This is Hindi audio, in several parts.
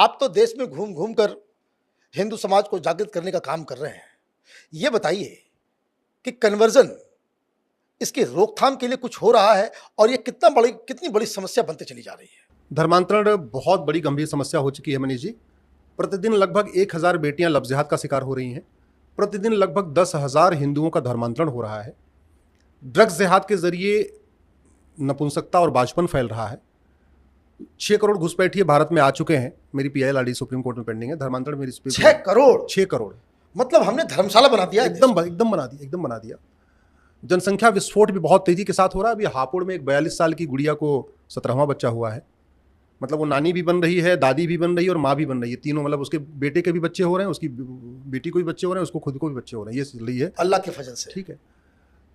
आप तो देश में घूम घूम कर हिंदू समाज को जागृत करने का काम कर रहे हैं। ये बताइए कि कन्वर्जन, इसकी रोकथाम के लिए कुछ हो रहा है और ये कितनी बड़ी समस्या बनते चली जा रही है? धर्मांतरण बहुत बड़ी गंभीर समस्या हो चुकी है मनीष जी। प्रतिदिन लगभग 1000 बेटियां लफ्ज़ जिहाद का शिकार हो रही हैं। प्रतिदिन लगभग 10,000 हिंदुओं का धर्मांतरण हो रहा है। ड्रग्स जिहाद के जरिए नपुंसकता और बाजपन फैल रहा है। 6 करोड़ घुसपैठिए भारत में आ चुके हैं। मेरी PIL सुप्रीम कोर्ट में पेंडिंग है। धर्मांतरण मेरी 6 करोड़ मतलब हमने धर्मशाला बना दिया। एकदम बना दिया। जनसंख्या विस्फोट भी बहुत तेजी के साथ हो रहा है। अभी हापुड़ में एक 42 साल की गुड़िया को 17वां बच्चा हुआ है। मतलब वो नानी भी बन रही है, दादी भी बन रही है और माँ भी बन रही है। तीनों, मतलब उसके बेटे के भी बच्चे हो रहे हैं, उसकी बेटी को भी बच्चे हो रहे हैं, उसको खुद को भी बच्चे हो रहे हैं। ये रही है अल्लाह के फजल से। ठीक है।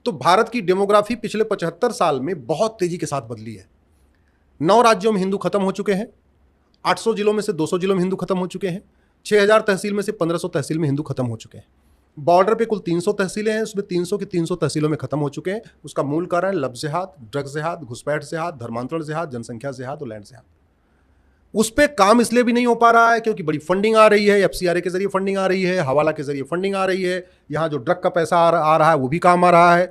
तो भारत की डेमोग्राफी पिछले 75 साल में बहुत तेजी के साथ बदली है। 9 राज्यों में हिंदू खत्म हो चुके हैं। 800 जिलों में से 200 जिलों में हिंदू खत्म हो चुके हैं। 6000 तहसील में से 1500 तहसील में हिंदू खत्म हो चुके हैं। बॉर्डर पे कुल 300 तहसीलें हैं, उसमें 300 की 300 तहसीलों में खत्म हो चुके हैं। उसका मूल कारण है लफ्ज़ जिहाद, ड्रग्स जिहाद, घुसपैठ जिहाद, धर्मांतरण जिहाद, जनसंख्या जिहाद और लैंड जिहाद। उस पर काम इसलिए भी नहीं हो पा रहा है क्योंकि बड़ी फंडिंग आ रही है। FCRA के जरिए फंडिंग आ रही है, हवाला के जरिए फंडिंग आ रही है। यहाँ जो ड्रग का पैसा आ रहा है वो भी काम आ रहा है।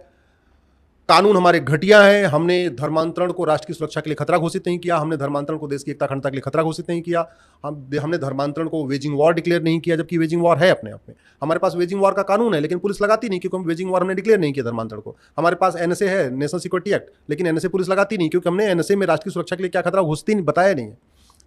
कानून हमारे घटिया हैं। हमने धर्मांतरण को राष्ट्र की सुरक्षा के लिए खतरा घोषित नहीं किया। हमने धर्मांतरण को देश की एकता अखंडता के लिए खतरा घोषित नहीं किया। हमने धर्मांतरण को वेजिंग वॉर डिक्लेयर नहीं किया, जबकि वेजिंग वॉर है अपने आप में। हमारे पास वेजिंग वॉर का कानून है लेकिन पुलिस लगाती नहीं, क्योंकि हम वेजिंग वॉर हमने डिक्लेयर नहीं किया धर्मांतरण को। हमारे पास NSA है, नेशनल सिक्योरिटी एक्ट, लेकिन NSA पुलिस लगाती नहीं क्योंकि हमने NSA में राष्ट्र की सुरक्षा के लिए क्या खतरा घोषित नहीं बताया नहीं है।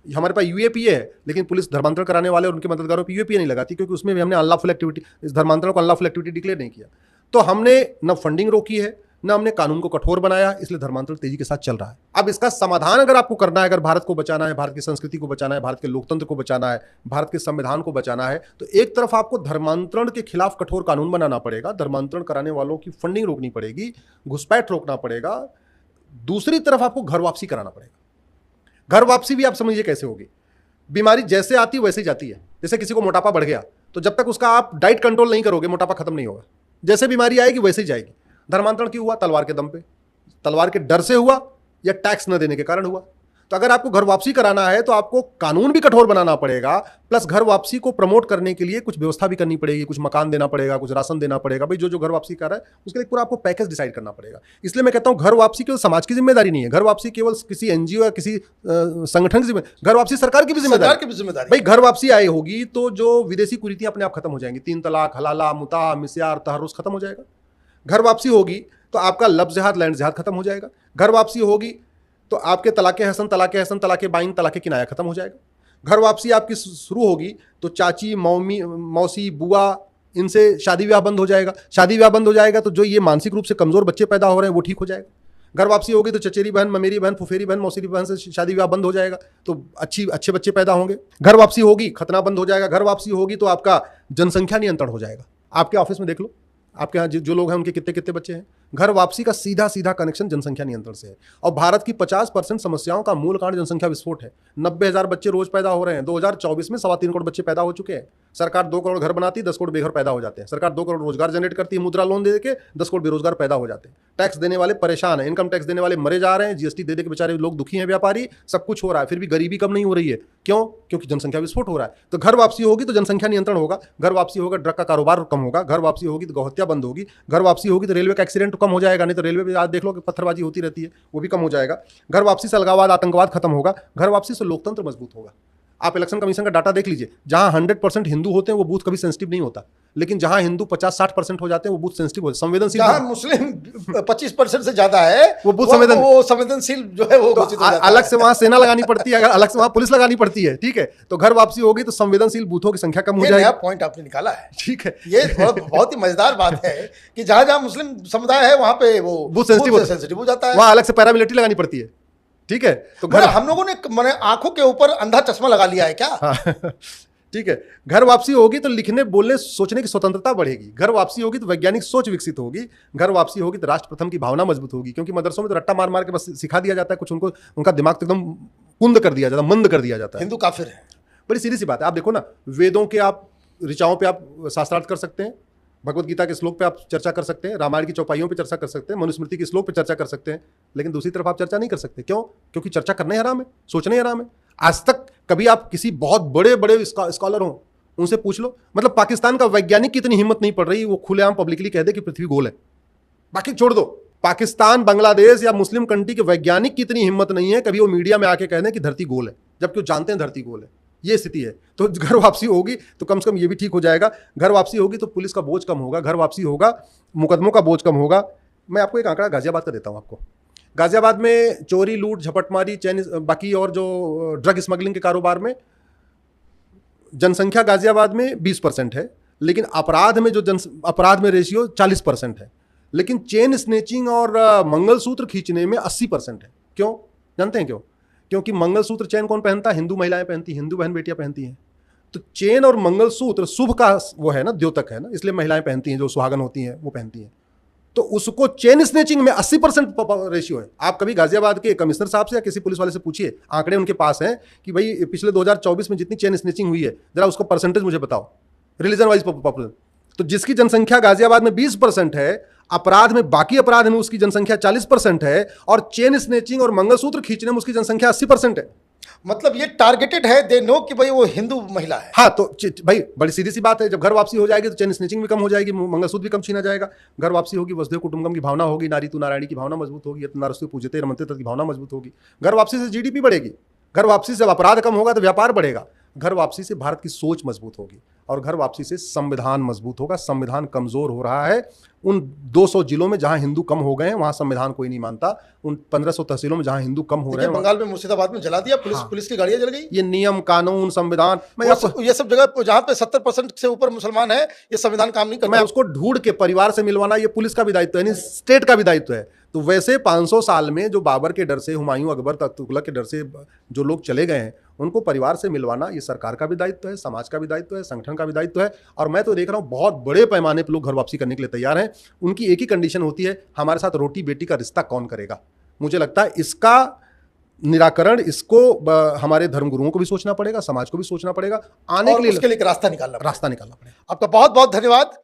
हमारे पास UAPA है लेकिन पुलिस धर्मांतरण कराने वाले और उनके मददगारों पर UAPA नहीं लगाती क्योंकि उसमें भी हमने अनलॉफुल एक्टिविटी, इस धर्मांतरण को अनलॉफुल एक्टिविटी डिक्लेयर नहीं किया। तो हमने न फंडिंग रोकी है, न हमने कानून को कठोर बनाया, इसलिए धर्मांतरण तेजी के साथ चल रहा है। अब इसका समाधान अगर आपको करना है, अगर भारत को बचाना है, भारत की संस्कृति को बचाना है, भारत के लोकतंत्र को बचाना है, भारत के संविधान को बचाना है, तो एक तरफ आपको धर्मांतरण के खिलाफ कठोर कानून बनाना पड़ेगा, धर्मांतरण कराने वालों की फंडिंग रोकनी पड़ेगी, घुसपैठ रोकना पड़ेगा। दूसरी तरफ आपको घर वापसी कराना पड़ेगा। घर वापसी भी आप समझिए कैसे होगी। बीमारी जैसे आती है वैसे ही जाती है। जैसे किसी को मोटापा बढ़ गया तो जब तक उसका आप डाइट कंट्रोल नहीं करोगे मोटापा खत्म नहीं होगा। जैसे बीमारी आएगी वैसे ही जाएगी। धर्मांतरण क्यों हुआ? तलवार के दम पे, तलवार के डर से हुआ या टैक्स न देने के कारण हुआ। तो अगर आपको घर वापसी कराना है तो आपको कानून भी कठोर बनाना पड़ेगा, प्लस घर वापसी को प्रमोट करने के लिए कुछ व्यवस्था भी करनी पड़ेगी, कुछ मकान देना पड़ेगा, कुछ राशन देना पड़ेगा। भाई जो घर वापसी कर रहा है उसके लिए पूरा आपको पैकेज डिसाइड करना पड़ेगा। इसलिए मैं कहता हूं घर वापसी केवल समाज की जिम्मेदारी नहीं है, घर वापसी केवल किसी NGO या किसी संगठन की जिम्मेदारी, घर वापसी सरकार की भी जिम्मेदारी। भाई घर वापसी आई होगी तो जो विदेशी कुरीतियां अपने आप खत्म हो जाएंगी। 3 तलाक, हलाला, मुता, मिस्यार, तहर्रुस खत्म हो जाएगा। घर वापसी होगी तो आपका लफ्ज़ जिहाद, लैंड जिहाद खत्म हो जाएगा। घर वापसी होगी तो आपके तलाक़े हसन, तलाक़े बाइन, तलाक़े किनाया खत्म हो जाएगा। घर वापसी आपकी शुरू होगी तो चाची, मौसी, बुआ, इनसे शादी ब्याह बंद हो जाएगा। शादी ब्याह बंद हो जाएगा तो जो ये मानसिक रूप से कमज़ोर बच्चे पैदा हो रहे हैं वो ठीक हो जाएगा। घर वापसी होगी तो चचेरी बहन, ममेरी बहन, फुफेरी बहन, मौसेरी बहन से शादी ब्याह बंद हो जाएगा तो अच्छे बच्चे पैदा होंगे। घर वापसी होगी, खतना बंद हो जाएगा। घर वापसी होगी तो आपका जनसंख्या नियंत्रण हो जाएगा। आपके ऑफिस में देख लो, आपके यहाँ जो लोग हैं उनके कितने बच्चे हैं। घर वापसी का सीधा कनेक्शन जनसंख्या नियंत्रण से है। और भारत की 50% समस्याओं का मूल कारण जनसंख्या विस्फोट है। 90,000 बच्चे रोज पैदा हो रहे हैं। 2024 में 3.25 करोड़ बच्चे पैदा हो चुके हैं। सरकार 2 करोड़ घर बनाती है, 10 करोड़ बेघर पैदा हो जाते हैं। सरकार 2 करोड़ रोजगार जनरेट करती है, मुद्रा लोन दे के 10 करोड़ बेरोजगार पैदा हो जाते हैं। टैक्स देने वाले परेशान हैं, इनकम टैक्स देने वाले मरे जा रहे हैं, GST दे के बेचारे लोग दुखी हैं, व्यापारी, सब कुछ हो रहा है, फिर भी गरीबी कम नहीं हो रही है। क्यों? क्योंकि जनसंख्या विस्फोट हो रहा है। तो घर वापसी होगी तो जनसंख्या नियंत्रण होगा। घर वापसी होगा, ड्रग का कारोबार कम होगा। घर वापसी होगी तो गौहत्या बंद होगी। घर वापसी होगी तो रेलवे का एक्सीडेंट कम हो जाएगा, नहीं तो रेलवे पे आज देख लो कि पत्थरबाजी होती रहती है, वो भी कम हो जाएगा। घर वापसी से अलगाववाद, आतंकवाद खत्म होगा। घर वापसी से लोकतंत्र मजबूत होगा। आप इलेक्शन कमीशन का डाटा देख लीजिए, जहां 100% हिंदू होते हैं वो बूथ कभी सेंसिटिव नहीं होता, लेकिन जहां हिंदू 50-60% हो जाते हैं वो बूथ सेंसिटिव होते हैं, संवेदनशील। जहां मुस्लिम 25% से ज्यादा है वो बूथ संवेदनशील जो है वो तो अलग से वहां सेना लगानी पड़ती है, अलग से वहां पुलिस लगानी पड़ती है। ठीक है, तो घर वापसी होगी तो संवेदनशील बूथों की संख्या कम हो जाएगी। नया पॉइंट आपने निकाला है। ठीक है, ये बहुत ही मजेदार बात है कि जहां जहां मुस्लिम समुदाय है वहां पे वो बूथ सेंसिटिव हो जाता है, वहां अलग से पैरामिलिट्री लगानी पड़ती है। ठीक है, तो घर हम लोगों ने मैंने आंखों के ऊपर अंधा चश्मा लगा लिया है क्या? हाँ, ठीक है। घर वापसी होगी तो लिखने, बोलने, सोचने की स्वतंत्रता बढ़ेगी। घर वापसी होगी तो वैज्ञानिक सोच विकसित होगी। घर वापसी होगी तो राष्ट्र प्रथम की भावना मजबूत होगी, क्योंकि मदरसों में तो रट्टा मार के बस सिखा दिया जाता है कुछ, उनको उनका दिमाग तो एकदम कुंद कर दिया जाता है, मंद कर दिया जाता है। हिंदू काफिर है, बड़ी सीधी सी बात है। आप देखो ना, वेदों के आप ऋचाओं पे आप शास्त्रार्थ कर सकते हैं, भगवत गीता के श्लोक पे आप चर्चा कर सकते हैं, रामायण की चौपाइयों पे चर्चा कर सकते हैं, मनुस्मृति के श्लोक पे चर्चा कर सकते हैं, लेकिन दूसरी तरफ आप चर्चा नहीं कर सकते। क्यों? क्योंकि चर्चा करना ही हराम है, सोचना ही हराम है। आज तक कभी आप किसी बहुत बड़े बड़े स्कॉलर हो, उनसे पूछ लो, मतलब पाकिस्तान का वैज्ञानिक की इतनी हिम्मत नहीं पड़ रही वो खुलेआम पब्लिकली कह दे कि पृथ्वी गोल है। बाकी छोड़ दो, पाकिस्तान, बांग्लादेश या मुस्लिम कंट्री के वैज्ञानिक की इतनी हिम्मत नहीं है कभी वो मीडिया में आके कह दें कि धरती गोल है, जबकि वो जानते हैं धरती गोल है। ये स्थिति है। तो घर वापसी होगी तो कम से कम ये भी ठीक हो जाएगा। घर वापसी होगी तो पुलिस का बोझ कम होगा, घर वापसी होगा मुकदमों का बोझ कम होगा। मैं आपको एक आंकड़ा गाजियाबाद का देता हूँ आपको। गाजियाबाद में चोरी, लूट, झपटमारी, चैन, बाकी और जो ड्रग स्मगलिंग के कारोबार में जनसंख्या गाजियाबाद में 20% है, लेकिन अपराध में अपराध में रेशियो 40% है। लेकिन चेन स्नेचिंग और मंगलसूत्र खींचने में 80% है। क्यों जानते हैं क्यों? क्योंकि मंगलसूत्र चेन कौन पहनता है? हिंदू महिलाएं पहनती, हिंदू बहन बेटियां पहनती हैं। तो चेन और मंगलसूत्र शुभ का वो है ना, द्योतक है ना, इसलिए महिलाएं पहनती हैं, जो सुहागन होती हैं वो पहनती हैं। तो उसको चेन स्नेचिंग में 80% रेशियो है। आप कभी गाजियाबाद के कमिश्नर साहब से या किसी पुलिस वाले से पूछिए, आंकड़े उनके पास हैं कि भाई पिछले 2024 में जितनी चेन स्नेचिंग हुई है, जरा उसको परसेंटेज मुझे बताओ, रिलीजन वाइज पॉपुलेशन। तो जिसकी जनसंख्या गाजियाबाद में 20% है, अपराध में, बाकी अपराध में उसकी जनसंख्या 40% है, और चेन स्नेचिंग और मंगलसूत्र खींचने में उसकी जनसंख्या 80% है। मतलब ये टारगेटेड है, दे नो कि भाई वो हिंदू महिला है। हाँ, तो भाई बड़ी सीधी सी बात है, जब घर वापसी हो जाएगी तो चेन स्नेचिंग भी कम हो जाएगी, मंगलसूत्र भी कम छीना जाएगा। घर वापसी होगी, वसुधैव कुटुंबकम की भावना होगी, नारी तू नारायणी की भावना मजबूत होगी, नरस्तु पूज्यते रमन्ते तत् की भावना मजबूत होगी। घर वापसी से जीडीपी बढ़ेगी, घर वापसी से अपराध कम होगा तो व्यापार बढ़ेगा, घर वापसी से भारत की सोच मजबूत होगी, और घर वापसी से संविधान मजबूत होगा। संविधान कमजोर हो रहा है। उन 200 जिलों में जहां हिंदू कम हो गए हैं वहां संविधान कोई नहीं मानता। उन 1500 तहसीलों में जहां हिंदू कम हो रहे हैं, बंगाल में मुर्शिदाबाद में जला दिया, पुलिस की गाड़ियां जल गई। ये नियम, कानून, संविधान, ये सब जगह जहां पे 70% से ऊपर मुसलमान है, ये संविधान काम नहीं करता। मैं उसको ढूंढ के परिवार से मिलवाना ये पुलिस का भी दायित्व है, नहीं स्टेट का भी दायित्व है। तो वैसे 500 साल में जो बाबर के डर से, हुमायूं, अकबर, तुगलक के डर से जो लोग चले गए हैं, उनको परिवार से मिलवाना ये सरकार का भी दायित्व है, समाज का भी दायित्व है, संगठन का भी दायित्व है। और मैं तो देख रहा हूँ बहुत बड़े पैमाने पर लोग घर वापसी करने के लिए तैयार हैं। उनकी एक ही कंडीशन होती है, हमारे साथ रोटी बेटी का रिश्ता कौन करेगा। मुझे लगता है इसका निराकरण, इसको हमारे धर्मगुरुओं को भी सोचना पड़ेगा, समाज को भी सोचना पड़ेगा, आने के लिए उसके लिए रास्ता निकालना पड़ेगा। आपका बहुत बहुत धन्यवाद।